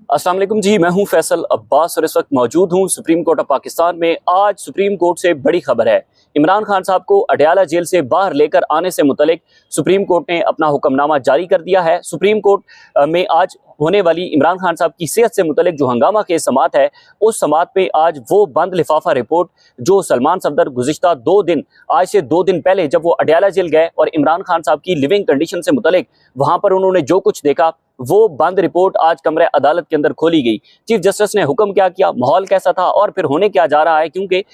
अस्सलाम वालेकुम जी, मैं हूं फैसल अब्बास और इस वक्त मौजूद हूं सुप्रीम कोर्ट ऑफ पाकिस्तान में। आज सुप्रीम कोर्ट से बड़ी खबर है। इमरान खान साहब को अडयाला जेल से बाहर लेकर आने से मुतल्लिक सुप्रीम कोर्ट ने अपना हुक्मनामा जारी कर दिया है। सुप्रीम कोर्ट में आज होने वाली इमरान खान साहब की सेहत से मुतल्लिक जो हंगामा के समात है, उस समात पे आज वो बंद लिफाफा रिपोर्ट जो सलमान सफदर गुज़िश्ता 2 दिन, आज से 2 दिन पहले जब वो अडयाला जेल गए और इमरान खान साहब की लिविंग कंडीशन से मुतल्लिक वहां पर उन्होंने जो कुछ देखा, वो बंद रिपोर्ट आज कमरे अदालत के अंदर खोली गई। चीफ जस्टिस ने हुक्म क्या किया, माहौल कैसा था और फिर होने क्या जा रहा है, क्योंकि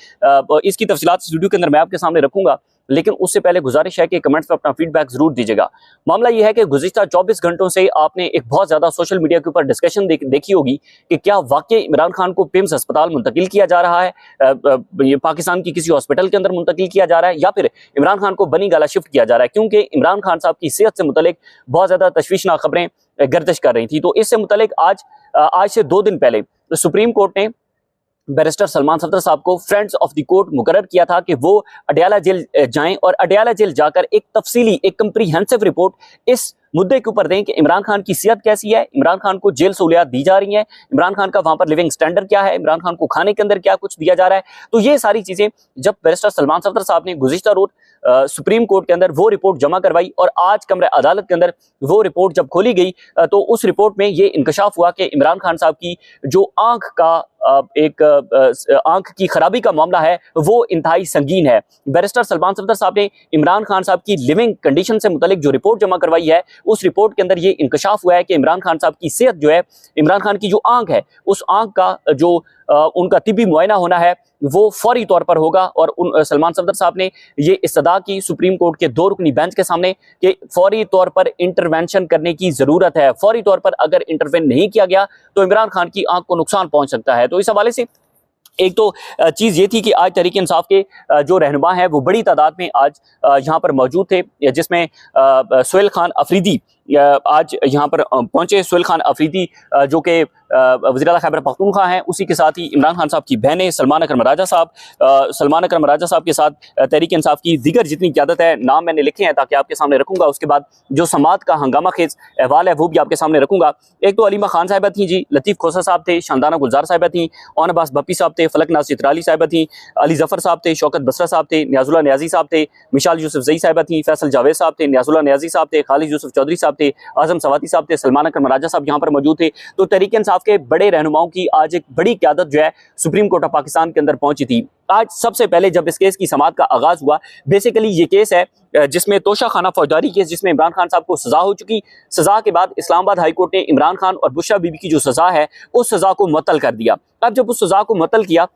इसकी तफसीलात इस वीडियो के अंदर मैं आपके सामने रखूंगा। लेकिन उससे पहले गुजारिश है कि कमेंट्स में अपना फीडबैक जरूर दीजिएगा। मामला यह है कि गुज़िश्ता 24 घंटों से आपने एक बहुत ज्यादा सोशल मीडिया के ऊपर डिस्कशन देखी होगी कि क्या वाकई इमरान खान को पिम्स अस्पताल मुंतकिल किया जा रहा है, पाकिस्तान की किसी हॉस्पिटल के अंदर मुंतकिल किया जा रहा है, या फिर इमरान खान को बनी गाला शिफ्ट किया जा रहा है, क्योंकि इमरान खान साहब की सेहत से मुतल्लिक बहुत ज्यादा तशवीशनाक खबरें गर्दिश कर रही थी। तो इससे मुतल्लिक आज से 2 दिन पहले सुप्रीम कोर्ट ने बैरिस्टर सलमान सफदर साहब को फ्रेंड्स ऑफ द कोर्ट मुकर्रर किया था कि वो अडयाला जेल जाएं और अडयाला जेल जाकर एक तफसीली, एक कंप्रीहेंसिव रिपोर्ट इस मुद्दे के ऊपर दें कि इमरान खान की सेहत कैसी है, इमरान खान को जेल सहूलियात दी जा रही हैं, इमरान खान का वहां पर लिविंग स्टैंडर्ड क्या है, इमरान खान को खाने के अंदर क्या कुछ दिया जा रहा है। तो ये सारी चीजें जब बैरिस्टर सलमान सफदर साहब ने गुज़िश्ता रोज सुप्रीम कोर्ट के अंदर वो रिपोर्ट जमा करवाई और आज कमरे अदालत के अंदर वो रिपोर्ट जब खोली गई, तो उस रिपोर्ट में ये इंकशाफ हुआ कि इमरान खान साहब की जो आंख की खराबी का मामला है वो इंतहाई संगीन है। बैरिस्टर सलमान सफदर साहब ने इमरान खान साहब की लिविंग कंडीशन से मुतल्लिक जो रिपोर्ट जमा करवाई है, उस रिपोर्ट के अंदर ये इंकशाफ हुआ है कि इमरान खान साहब की सेहत जो है, इमरान खान की जो आंख है, उस आंख का जो उनका तिब्बी मुआयना होना है वो फौरी तौर पर होगा। और सलमान सफदर साहब ने ये इस्तदा की सुप्रीम कोर्ट के 2 रुकनी बेंच के सामने कि फौरी तौर पर इंटरवेंशन करने की जरूरत है। फौरी तौर पर अगर इंटरवेन नहीं किया गया तो इमरान खान की आंख को नुकसान पहुंच सकता है। तो इस हवाले से एक तो चीज ये थी कि आज तहरीक इंसाफ के जो रहनुमा हैं वो बड़ी तादाद में आज यहाँ पर मौजूद थे, जिसमें सोहेल खान अफरीदी आज यहाँ पर पहुंचे। सोहेल खान अफरीदी जो कि वज़ीर-ए-आला खैबर पख्तूनख्वा हैं, उसी के साथ ही इमरान खान साहब की बहनें सलमान अकरम राजा साहब के साथ तहरीक इंसाफ की दीगर जितनी क़यादत है, नाम मैंने लिखे हैं ताकि आपके सामने रखूंगा। उसके बाद जो समात का हंगामा खेज अहवाल है वो भी आपके सामने रखूंगा। एक तो अलीमा खान साहिबा थी जी, लतीफ़ खोसा साहब थे, शानदाना गुलजार साहिबा थी, ओन अब्बास बप्पी साहब थे, फलक नाज़ चित्राली साहिबा थी, अली जफर साहब थे, शौकत बसरा साहब थे, नियाजुल्ला नियाजी साहब थे, मिशाल यूसुफ जई साहिबा थी, फैसल जावेद साहब थे, नियाजुल्ला नियाजी साहब थे, खालिद यूसुफ चौधरी साहब थे, आजम सवाती साहब थे, सलमान अकरम राजा साहब यहाँ पर मौजूद थे। तो तहरीक इंसाफ के बड़े रहनुमाओं की आज एक बड़ी क़यादत जो है सुप्रीम कोर्ट ऑफ पाकिस्तान के अंदर पहुंची थी। आज सबसे पहले जब इस केस की समाअत का आगाज हुआ, बेसिकली ये केस है जिसमें तोशा खाना फौजदारी केस, जिसमें इमरान खान साहब को सजा हो चुकी। सजा के बाद इस्लामाबाद हाई कोर्ट ने इमरान खान और बुशरा बीबी की जो सजा है उस सजा को मुअत्तल कर दिया। अब जब उस सजा को मुअत्तल किया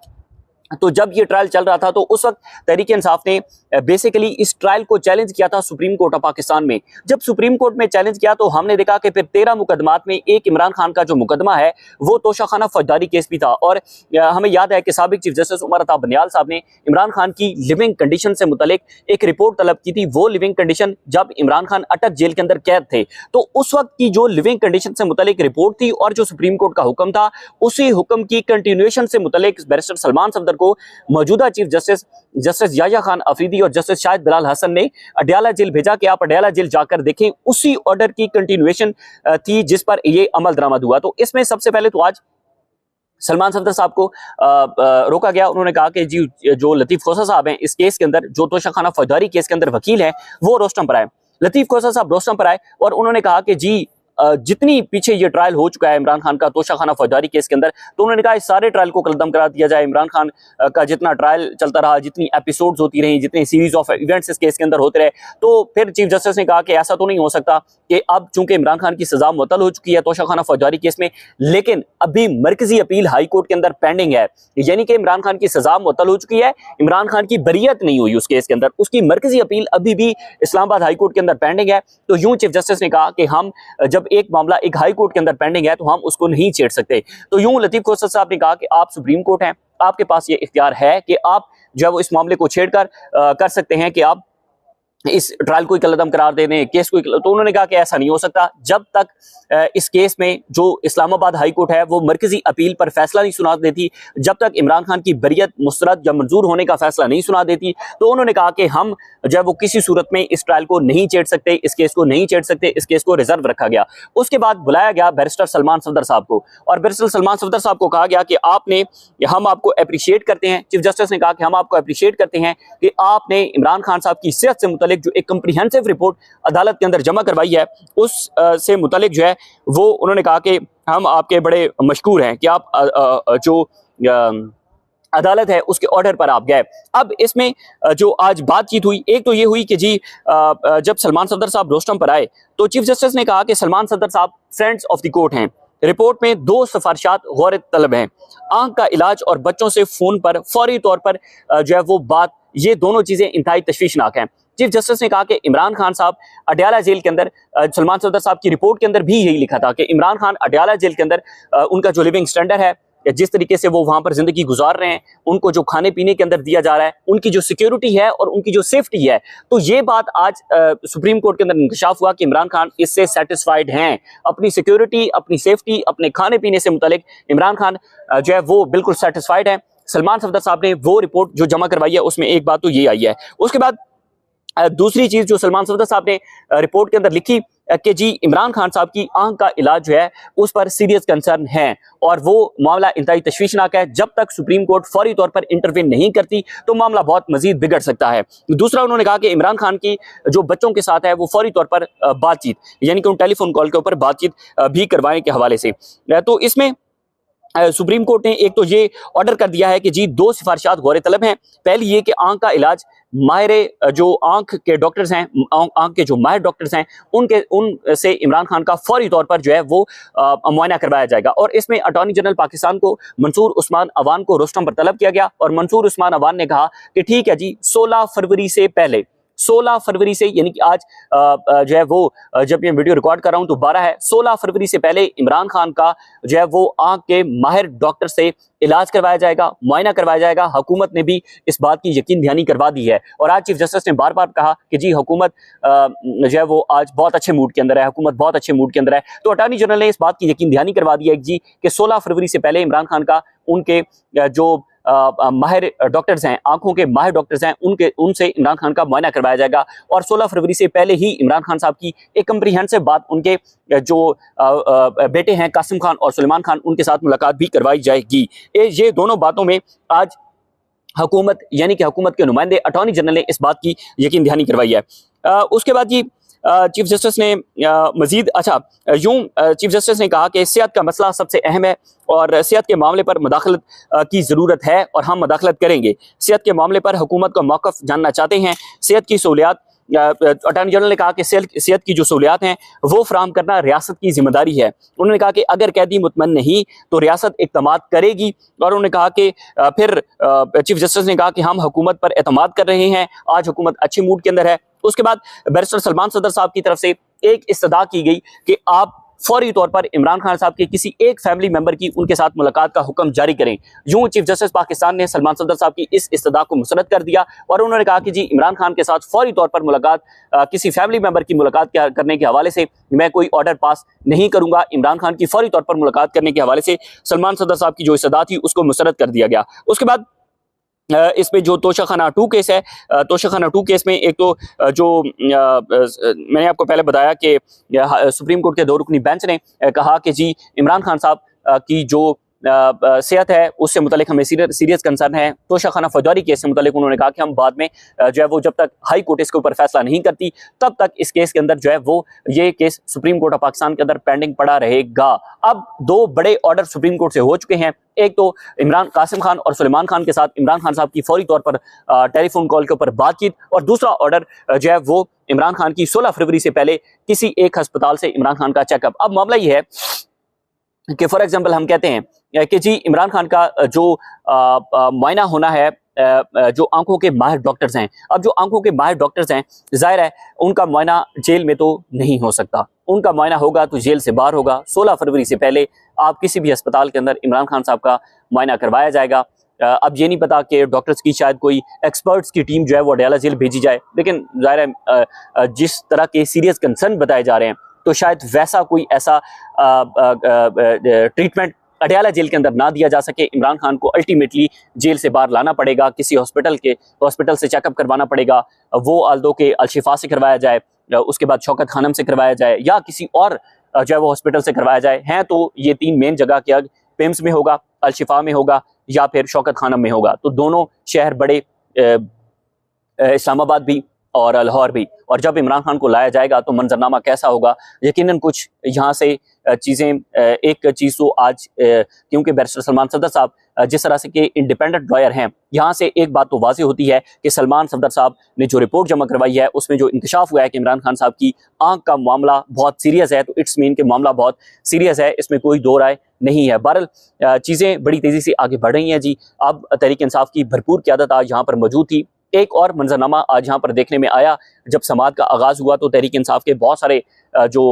तो जब ये ट्रायल चल रहा था तो उस वक्त तहरीक इंसाफ ने बेसिकली इस ट्रायल को चैलेंज किया था सुप्रीम कोर्ट ऑफ पाकिस्तान में। जब सुप्रीम कोर्ट में चैलेंज किया तो हमने देखा कि फिर 13 मुकदमात में एक इमरान खान का जो मुकदमा है वो तोशाखाना फौजदारी केस भी था। और हमें याद है कि साबिक चीफ जस्टिस उमर अता बनियाल साहब ने इमरान खान की लिविंग कंडीशन से मुतल्लिक एक रिपोर्ट तलब की थी। वो लिविंग कंडीशन जब इमरान खान अटक जेल के अंदर कैद थे, तो उस वक्त की जो लिविंग कंडीशन से मुतल्लिक रिपोर्ट थी और जो सुप्रीम कोर्ट का हुक्म था, उसी हुक्म की कंटिन्यूएशन से मुतल्लिक बैरिस्टर सलमान सफदर को मौजूदा चीफ जस्टिस याह्या खान अफरीदी और जस्टिस शाहिद बिलाल हसन ने अडयाला जेल भेजा कि आप अडयाला जेल जाकर देखें। उसी ऑर्डर की कंटिन्यूएशन थी जिस पर यह अमल दरामद हुआ। तो इसमें सबसे पहले तो आज सलमान सफदर साहब को रोका गया। उन्होंने कहा कि जी जो लतीफ़ खोसा साहब हैं इस केस के अंदर, जो तोशाखाना फौजदारी केस के अंदर वकील हैं, वो रोस्टम पर आए। लतीफ़ खोसा साहब रोस्टम पर आए और उन्होंने कहा कि जी जितनी पीछे ये ट्रायल हो चुका है इमरान खान का तोशाखाना फौजदारी केस के अंदर, तो उन्होंने कहा इस सारे ट्रायल को कलदम करा दिया जाए। इमरान खान का जितना ट्रायल चलता रहा, जितनी एपिसोड्स होती रही, जितनी सीरीज ऑफ इवेंट्स इस केस के अंदर होते रहे, तो फिर चीफ जस्टिस ने कहा कि ऐसा तो नहीं हो सकता कि अब चूंकि इमरान खान की सजा मुअत्तल हो चुकी है तोशाखाना फौजदारी केस में, लेकिन अभी मरकजी अपील हाई कोर्ट के अंदर पेंडिंग है, यानी कि इमरान खान की सजा मुअत्तल हो चुकी है, इमरान खान की बरियत नहीं हुई उस केस के अंदर, उसकी मरकजी अपील अभी भी इस्लामाबाद हाई कोर्ट के अंदर पेंडिंग है। तो यूं चीफ जस्टिस ने कहा कि हम जब एक मामला एक हाई कोर्ट के अंदर पेंडिंग है तो हम उसको नहीं छेड़ सकते। तो यूं लतीफ़ खोसा साहब ने कहा कि आप सुप्रीम कोर्ट हैं, आपके पास ये इख्तियार है कि आप जो है वो इस मामले को छेड़कर कर सकते हैं कि आप इस ट्रायल को कलअदम करार दे दें, केस को। तो उन्होंने कहा कि ऐसा नहीं हो सकता जब तक इस केस में जो इस्लामाबाद हाई कोर्ट है वो मरकजी अपील पर फैसला नहीं सुना देती, जब तक इमरान खान की बरियत मुस्तरद या मंजूर होने का फैसला नहीं सुना देती, तो उन्होंने कहा कि हम जो है वो किसी सूरत में इस ट्रायल को नहीं छेड़ सकते, इस केस को नहीं छेड़ सकते, इस केस को रिजर्व रखा गया। उसके बाद बुलाया गया बैरिस्टर सलमान सफदर साहब को, और बैरिस्टर सलमान सफदर साहब को कहा गया कि हम आपको अप्रिशिएट करते हैं। चीफ जस्टिस ने कहा कि हम आपको अप्रिशिएट करते हैं कि आपने इमरान खान साहब की सेहत से मुतालिक जो एक कंप्रीहेंसिव रिपोर्ट अदालत के अंदर जमा करवाई है, उस से मुतालिक जो है वो उन्होंने कहा कि हम आपके बड़े मशकूर हैं कि आप जो अदालत है उसके ऑर्डर पर आप गए। अब इसमें जो आज बातचीत हुई, एक तो ये हुई कि जी जब सलमान सफदर साहब रोस्टम पर आए तो चीफ जस्टिस ने कहा कि सलमान सफदर साहब फ्रेंड्स ऑफ द कोर्ट हैं। रिपोर्ट में 2 सिफारिशात गौर तलब हैं, आंख का इलाज और बच्चों से फोन पर फौरी तौर पर जो है वो बात, ये दोनों चीजें इंतहाई तशवीशनाक हैं। चीफ जस्टिस ने कहा कि इमरान खान साहब अडयाला जेल के अंदर, सलमान सफदर साहब की रिपोर्ट के अंदर भी यही लिखा था कि इमरान खान अडयाला जेल के अंदर उनका जो लिविंग स्टैंडर्ड है, जिस तरीके से वो वहां पर जिंदगी गुजार रहे हैं, उनको जो खाने पीने के अंदर दिया जा रहा है, उनकी जो सिक्योरिटी है और उनकी जो सेफ्टी है, तो ये बात आज सुप्रीम कोर्ट के अंदर इंकशाफ हुआ कि इमरान खान इससे सेटिस्फाइड हैं। अपनी सिक्योरिटी, अपनी सेफ्टी, अपने खाने पीने से मुतालिक इमरान खान जो है वो बिल्कुल सेटिस्फाइड है। सलमान सफदर साहब ने वो रिपोर्ट जो जमा करवाई है उसमें एक बात तो ये आई है। उसके बाद दूसरी चीज जो सलमान सफदर साहब ने रिपोर्ट के अंदर लिखी कि जी इमरान खान साहब की आंख का इलाज जो है उस पर सीरियस कंसर्न है और वो मामला इंतहाई तशवीशनाक है। जब तक सुप्रीम कोर्ट फौरी तौर पर इंटरवेन नहीं करती तो मामला बहुत मजीद बिगड़ सकता है। दूसरा, उन्होंने कहा कि इमरान खान की जो बच्चों के साथ है वो फौरी तौर पर बातचीत, यानी कि उन टेलीफोन कॉल के ऊपर बातचीत भी करवाने के हवाले से। तो इसमें सुप्रीम कोर्ट ने एक तो ये ऑर्डर कर दिया है कि जी 2 सिफारिशात गौर तलब हैं। पहली ये कि आंख का इलाज माहिर जो आंख के डॉक्टर्स हैं, आंख के जो माहिर डॉक्टर्स हैं, उनसे इमरान खान का फौरी तौर पर जो है वो मुआयना करवाया जाएगा। और इसमें अटॉर्नी जनरल पाकिस्तान को मंसूर उस्मान अवान को रोस्टम पर तलब किया गया और मंसूर उस्मान अवान ने कहा कि ठीक है जी 16 फरवरी से पहले, 16 फरवरी से, यानी कि आज जो है वो जब ये वीडियो रिकॉर्ड कर रहा हूं तो 12 है, 16 फरवरी से पहले इमरान खान का जो है वो आंख के माहिर डॉक्टर से इलाज करवाया जाएगा, मुआयना करवाया जाएगा। हुकूमत ने भी इस बात की यकीन दहानी करवा दी है और आज चीफ जस्टिस ने बार बार कहा कि जी हुकूमत जो है वो आज बहुत अच्छे मूड के अंदर है, हुकूमत बहुत अच्छे मूड के अंदर है। तो अटॉर्नी जनरल ने इस बात की यकीन दहानी करवा दी है जी कि 16 फरवरी से पहले इमरान खान का उनके जो माहिर डॉक्टर्स हैं, आंखों के माहिर डॉक्टर्स हैं, उनसे इमरान खान का मुआयना करवाया जाएगा और 16 फरवरी से पहले ही इमरान खान साहब की एक कंप्रीहेंसिव बात उनके जो बेटे हैं कासिम खान और सुलेमान खान, उनके साथ मुलाकात भी करवाई जाएगी। ये दोनों बातों में आज हुकूमत, यानी कि हुकूमत के नुमाइंदे अटॉर्नी जनरल ने इस बात की यकीन दहानी करवाई है। उसके बाद जी चीफ जस्टिस ने मजीद चीफ जस्टिस ने कहा कि सेहत का मसला सबसे अहम है और सेहत के मामले पर मदाखलत की ज़रूरत है और हम मदाखलत करेंगे। सेहत के मामले पर हुकूमत का मौक़िफ़ जानना चाहते हैं। सेहत की सहूलियात, अटॉर्नी जनरल ने कहा कि सेहत की जो सहूलियात हैं वो फराहम करना रियासत की जिम्मेदारी है। उन्होंने कहा कि अगर कैदी मुतमन नहीं तो रियासत इक़दामात करेगी और उन्होंने कहा कि फिर चीफ जस्टिस ने कहा कि हम हुकूमत पर एतमाद कर रहे हैं, आज हुकूमत अच्छे मूड के अंदर है। उसके बाद बैरिस्टर सलमान सफदर साहब की तरफ से एक इस्तदा की गई कि आप फौरी तौर पर इमरान खान साहब के किसी एक फैमिली मेंबर की उनके साथ मुलाकात का हुक्म जारी करें। यूं चीफ जस्टिस पाकिस्तान ने सलमान सफदर साहब की इस इस्तदा को मुस्तरद कर दिया और उन्होंने कहा कि जी इमरान खान के साथ फौरी तौर पर मुलाकात, किसी फैमिली मेंबर की मुलाकात करने के हवाले से मैं कोई ऑर्डर पास नहीं करूंगा। इमरान खान की फौरी तौर पर मुलाकात करने के हवाले से सलमान सफदर साहब की जो इस्तदा थी उसको मुस्तरद कर दिया गया। उसके बाद इसमें जो तोशाखाना 2 केस है, तोशाखाना 2 केस में एक तो जो मैंने आपको पहले बताया कि सुप्रीम कोर्ट के 2 रुकनी बेंच ने कहा कि जी इमरान खान साहब की जो सेहत है उससे मुतालिक हमें सीरियस कंसर्न है। तोशाखाना फौजदारी केस से मुतालिक उन्होंने कहा कि हम बाद में जो है वो जब तक हाई कोर्ट इसके ऊपर फैसला नहीं करती तब तक इस केस के अंदर जो है वो ये case supreme court of Pakistan के अंदर पेंडिंग पड़ा रहेगा। अब 2 बड़े ऑर्डर सुप्रीम कोर्ट से हो चुके हैं। एक तो कासिम खान और सुलेमान खान के साथ इमरान खान साहब की फौरी तौर पर टेलीफोन कॉल के ऊपर बातचीत, और दूसरा ऑर्डर जो है वो इमरान खान की 16 फरवरी से पहले किसी एक अस्पताल से इमरान खान का चेकअप। अब मामला ये है कि फॉर एग्जाम्पल हम कहते हैं कि जी इमरान खान का जो मुआयना होना है जो आंखों के माहिर डॉक्टर्स हैं, अब जो आंखों के माहिर डॉक्टर्स हैं जाहिर है उनका मुआयना जेल में तो नहीं हो सकता, उनका मुआयना होगा तो जेल से बाहर होगा। 16 फरवरी से पहले आप किसी भी अस्पताल के अंदर इमरान खान साहब का मुआयना करवाया जाएगा अब ये नहीं पता कि डॉक्टर्स की शायद कोई एक्सपर्ट्स की टीम जो है वो अडयाला जेल भेजी जाए, लेकिन ज़ाहिर है जिस तरह के सीरियस कंसर्न बताए जा रहे हैं तो शायद वैसा कोई ऐसा ट्रीटमेंट अडयाला जेल के अंदर ना दिया जा सके। इमरान खान को अल्टीमेटली जेल से बाहर लाना पड़ेगा, किसी हॉस्पिटल से चेकअप करवाना पड़ेगा, वो आल्दो के अलशिफा से करवाया जाए, उसके बाद शौकत खानम से करवाया जाए या किसी और जो है वो हॉस्पिटल से करवाया जाए। हैं तो ये 3 मेन जगह के, पिम्स में होगा, अलशिफा में होगा या फिर शौकत खानम में होगा। तो दोनों शहर बड़े, इस्लामाबाद भी और लाहौर भी। और जब इमरान खान को लाया जाएगा तो मंजरनामा कैसा होगा, यकीनन कुछ यहाँ से चीज़ें, एक चीज़ तो आज क्योंकि बैरिस्टर सलमान सफदर साहब जिस तरह से के इंडिपेंडेंट लॉयर हैं, यहाँ से एक बात तो वाज़ेह होती है कि सलमान सफदर साहब ने जो रिपोर्ट जमा करवाई है उसमें जो इंकशाफ हुआ है कि इमरान खान साहब की आंख का मामला बहुत सीरियस है, तो इट्स मीन के मामला बहुत सीरियस है, इसमें कोई दो राय नहीं है। बहरहाल चीज़ें बड़ी तेज़ी से आगे बढ़ रही हैं जी। अब तहरीक इंसाफ की भरपूर क़यादत आज यहाँ पर मौजूद थी। एक और मंजरनामा आज यहाँ पर देखने में आया, जब समाअत का आगाज़ हुआ तो तहरीक इंसाफ के बहुत सारे जो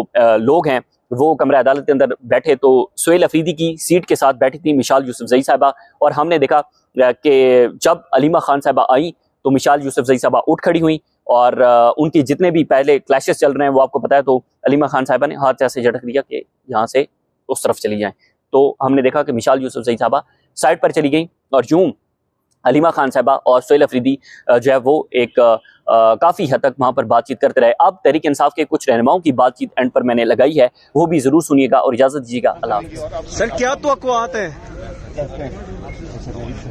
लोग हैं वो कमरा अदालत के अंदर बैठे, तो सुहेल अफरीदी की सीट के साथ बैठी थी मिसाल यूसुफजई साहबा, और हमने देखा कि जब अलीमा खान साहबा आई तो मिसाल यूसुफजई साहबा उठ खड़ी हुई और उनकी जितने भी पहले क्लैशेस चल रहे हैं वो आपको पता है, तो अलीमा खान साहबा ने हाथ ऐसे झटक दिया कि यहाँ से उस तरफ चली जाएं। तो हमने देखा कि मिसाल यूसुफजई साहबा साइड पर चली गई और यूं अलीमा खान साहबा और सुहेल अफरीदी जो है वो एक काफ़ी हद तक वहाँ पर बातचीत करते रहे। अब तहरीक इंसाफ के कुछ रहनुमाओं की बातचीत एंड पर मैंने लगाई है, वो भी ज़रूर सुनिएगा और इजाज़त दीजिएगा। अल्लाह हाफ़िज़। सर क्या तवक्कुआत है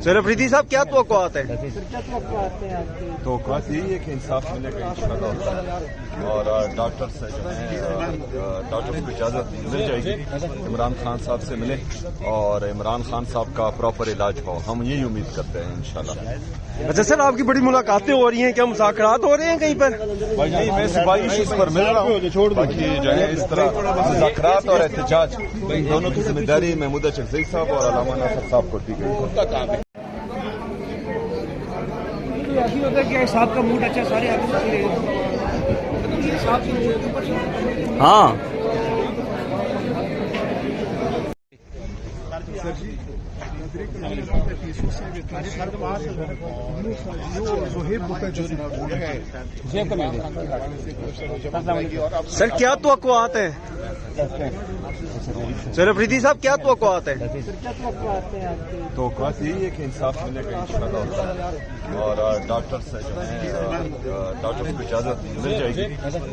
सर अफरीदी साहब, क्या तवक्कुआत है? तवक्कुआत यही है कि इंसाफ मिलेगा इंशाअल्लाह, और डॉक्टर से जो है डॉक्टर को इजाज़त मिल जाएगी, इमरान खान साहब से मिले और इमरान खान साहब का प्रॉपर इलाज हो, हम यही उम्मीद करते हैं इंशाअल्लाह। अच्छा सर, आपकी बड़ी मुलाकातें हो रही हैं, क्या मुज़ाकरात हो रहे हैं कहीं पर? नहीं, मैं सिपाही इश्यूज पर मिल रहा हूँ, बाकी जो है इस तरह मुज़ाकरात और एहतजाज इन दोनों की जिम्मेदारी महमूद चकज़ई साहब और अलामा नासिर साहब को दी गई। उनका काम है। ऐसी होता है कि साहब का मूड अच्छा, सारे आगे हाँ सर क्या तवक्कुआत है सर अफरीदी साहब, क्या तवक्कुआत है? तवक्कुआत यही है कि इंसाफ मिलेगा इंशाअल्लाह, और डॉक्टर से जो है डॉक्टर को इजाज़त मिल जाएगी,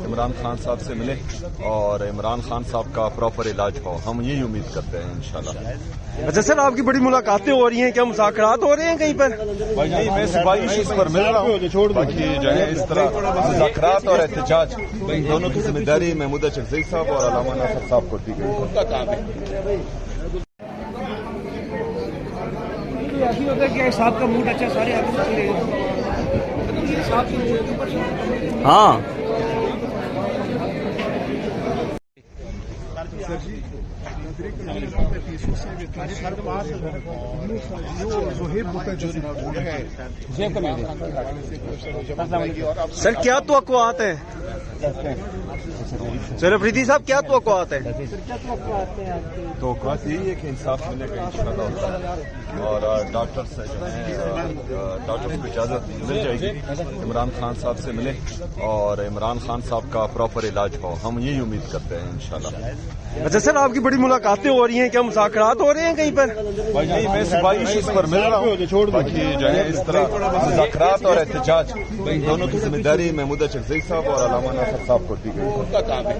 इमरान खान साहब से मिले और इमरान खान साहब का प्रॉपर इलाज हो, हम यही उम्मीद करते हैं इंशाअल्लाह। अच्छा सर, आपकी बड़ी मुलाकातें हो रही हैं, क्या मुज़ाकरात हो रहे हैं कहीं पर? नहीं, मैं सिपाही इश्यूज पर मिल रहा हूँ, बाकी जो है इस तरह मुज़ाकरात और एहतजाज इन दोनों की जिम्मेदारी महमूद चकज़ई साहब और अलामा नासिर साहब को दी गई। उनका काम है। ऐसी होता है कि साहब का मूड अच्छा, सारे आगे हाँ सर क्या तवक्कुआत है सर अफरीदी साहब, क्या तवक्कुआत है? तवक्कुआत यही है कि इंसाफ मिलेगा इंशाअल्लाह, और डॉक्टर से जो है डॉक्टर को इजाज़त मिल जाएगी, इमरान खान साहब से मिले और इमरान खान साहब का प्रॉपर इलाज हो, हम यही उम्मीद करते हैं इंशाअल्लाह। अच्छा सर, आपकी बड़ी मुलाकातें हो रही हैं, क्या मुज़ाकरात हो रहे हैं कहीं पर? नहीं, मैं सिपाही इश्यूज पर मिल रहा हूँ, बाकी जो है इस तरह मुज़ाकरात और एहतजाज इन दोनों की जिम्मेदारी महमूद चकज़ई साहब और अलामा नासिर साहब को दी गई। उनका काम है।